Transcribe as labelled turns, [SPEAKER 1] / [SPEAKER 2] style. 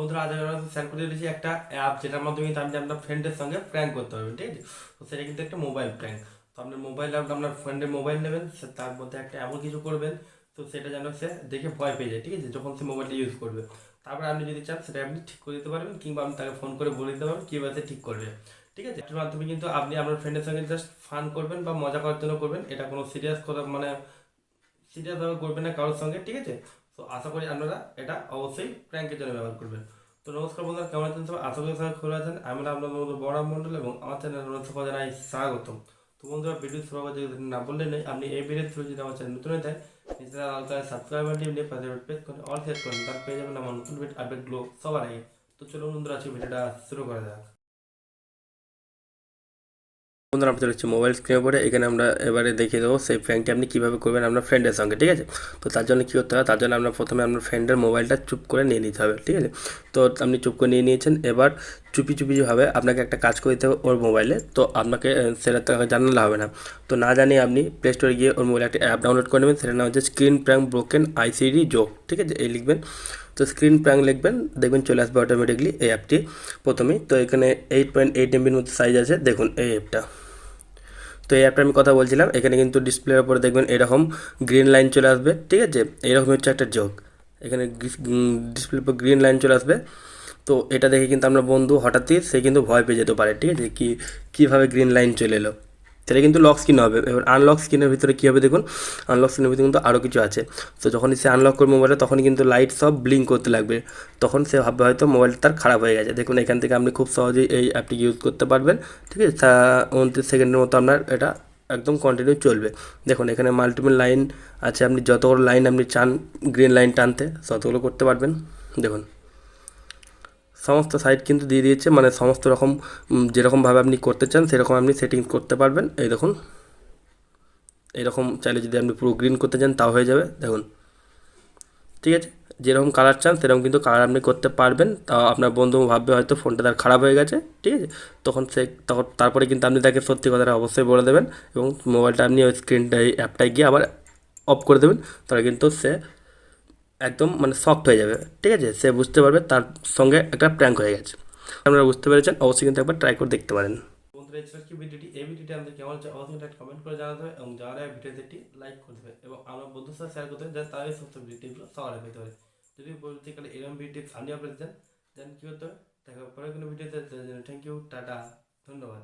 [SPEAKER 1] বন্ধুরা আজ আমরা শেয়ার করে দিয়েছি একটা অ্যাপ যেটার মাধ্যমে কিন্তু আপনি আপনার ফ্রেন্ডের সঙ্গে প্র্যাঙ্ক করতে পারবেন, ঠিক আছে। তো সেটা কিন্তু একটা মোবাইল প্র্যাঙ্ক। তো আপনার মোবাইল আপনার ফ্রেন্ডের মোবাইল নেবেন, তার মধ্যে একটা এমন কিছু করবেন তো সেটা যেন সে দেখে ভয় পেয়ে যায়, ঠিক আছে, যখন সে মোবাইলটা ইউজ করবে। তারপরে আপনি যদি চান সেটা আপনি ঠিক করে দিতে পারবেন, কিংবা আপনি তাকে ফোন করে বলে দিতে পারবেন কীভাবে সে ঠিক করবে, ঠিক আছে। এটার মাধ্যমে কিন্তু আপনি আপনার ফ্রেন্ডের সঙ্গে জাস্ট ফান করবেন বা মজা করার জন্য করবেন, এটা কোনো সিরিয়াস কথা মানে সিরিয়াসভাবে করবেন না কারোর সঙ্গে, ঠিক আছে। তো আশা করি আপনারা এটা অবশ্যই প্র্যাঙ্কের জন্য ব্যবহার করবেন। তো নমস্কার বন্ধুরা, কেমন আছেন সবাই? আশা করি সবাই ভালো আছেন। আমরা আপনার বন্ধু বড় মন্ডল এবং আমার চ্যানেল সবাই জানাই স্বাগতম। তো বন্ধুরা, ভিডিও শুরু করতে না বললে নেই, আপনি এই ভিডিও থ্রু যদি আমার চ্যানেল নতুন হয়ে থাকে নিজেরা হালকা সাবস্ক্রাইবার দিয়ে পাশে প্রেস করে অল সেট করেন, তার পেয়ে যাবেন আমার নতুন ভিডিও আপডেটগুলো সবার আগে। তো চলুন বন্ধুরা, আজকে ভিডিওটা শুরু করা যাক। বন্ধুরা, আমরা চলে এসেছি মোবাইল স্ক্রিনে পরে। এখানে আমরা এবারে দেখিয়ে দেবো সেই প্র্যাঙ্কটি আপনি কীভাবে করবেন আপনার ফ্রেন্ডের সঙ্গে, ঠিক আছে। তো তার জন্য কী করতে হবে, তার জন্য আমরা প্রথমে আপনার ফ্রেন্ডের মোবাইলটা চুপ করে নিয়ে নিতে হবে, ঠিক আছে। তো আপনি চুপ করে নিয়ে নিয়েছেন, এবার চুপি চুপি যেভাবে আপনাকে একটা কাজ করে দিতে হবে ওর মোবাইলে। তো আপনাকে সেটা তাকে জানালে হবে না। তো না জানিয়ে আপনি প্লে স্টোরে গিয়ে ওর মোবাইলে একটা অ্যাপ ডাউনলোড করে নেবেন, সেটার নাম হচ্ছে screen prank broken ICD joke, ঠিক আছে। এই লিখবেন, তো স্ক্রিন প্র্যাঙ্ক লিখবেন, দেখবেন চলে আসবে অটোমেটিকলি এই অ্যাপটি প্রথমেই। তো এখানে 8.8 MBর মতো সাইজ আছে, দেখুন এই অ্যাপটা। তো এই অ্যাপটা আমি কথা বলছিলাম, এখানে কিন্তু ডিসপ্লের উপরে দেখবেন এরকম গ্রিন লাইন চলে আসবে, ঠিক আছে। এরকম হচ্ছে একটা জোক, এখানে ডিসপ্লের উপর গ্রিন লাইন চলে আসবে। তো এটা দেখে কিন্তু আপনার বন্ধু হঠাৎই সে কিন্তু ভয় পেয়ে যেতে পারে, ঠিক আছে, কীভাবে গ্রিন লাইন চলে এলো। সেটা কিন্তু লক স্ক্রিন হবে। এবার আনলক স্ক্রিনের ভিতরে কী হবে দেখুন, আনলক স্ক্রিনের ভিতরে কিন্তু আরও কিছু আছে। তো যখনই সে আনলক করবে মোবাইলটা, তখনই কিন্তু লাইট সব ব্লিঙ্ক করতে লাগবে। তখন সে ভাববে হয়তো মোবাইলটা তার খারাপ হয়ে গেছে। দেখুন এখান থেকে আপনি খুব সহজেই এই অ্যাপটি ইউজ করতে পারবেন, ঠিক আছে। 29 সেকেন্ডের মতো আপনার এটা একদম কন্টিনিউ চলবে। দেখুন এখানে মাল্টিপল লাইন আছে, আপনি যতগুলো লাইন আপনি চান গ্রিন লাইন টানতে ততগুলো করতে পারবেন। দেখুন সমস্ত সাইট কিন্তু দিয়ে দিয়েছে, মানে সমস্ত রকম যেরকমভাবে আপনি করতে চান সেরকম আপনি সেটিংস করতে পারবেন। এই দেখুন এরকম চাইলে যদি আপনি পুরো গ্রিন করতে চান তাও হয়ে যাবে, দেখুন, ঠিক আছে। যেরকম কালার চান সেরকম কিন্তু কালার আপনি করতে পারবেন। তাও আপনার বন্ধু ভাববে হয়তো ফোনটা তার খারাপ হয়ে গেছে, ঠিক আছে। তখন তারপরে কিন্তু আপনি তাকে সত্যি কথাটা অবশ্যই বলে দেবেন, এবং মোবাইলটা আপনি ওই স্ক্রিনটাই অ্যাপটায় গিয়ে আবার অফ করে দেবেন। তাহলে কিন্তু সে একদম মানে শকড হয়ে যাবে, ঠিক আছে। সে বুঝতে পারবে তার সঙ্গে একটা প্র্যাঙ্ক হয়ে গেছে। আপনারা বুঝতে পেরেছেন, অবশ্যই কিন্তু একবার ট্রাই করে দেখতে পারেন। বন্ধুরা, এই ছিল কি ভিডিওটি। এই ভিডিওটি আমাদের কেমন হচ্ছে অবশ্যই একটা কমেন্ট করে জানাতে হবে, এবং যারা ভিডিওতে একটি লাইক করে দেবে, এবং আমার বন্ধুর সাথে শেয়ার করতে হবে, যাতে তারাই সমস্ত ভিডিওগুলো সবার আগে পেতে পারে। যদি পরবর্তীকালে এরকম ভিডিও আপনি আপনাদের দেন কী করতে হবে, দেখা হবে পরে কোনো ভিডিওতে। থ্যাংক ইউ, টাটা, ধন্যবাদ।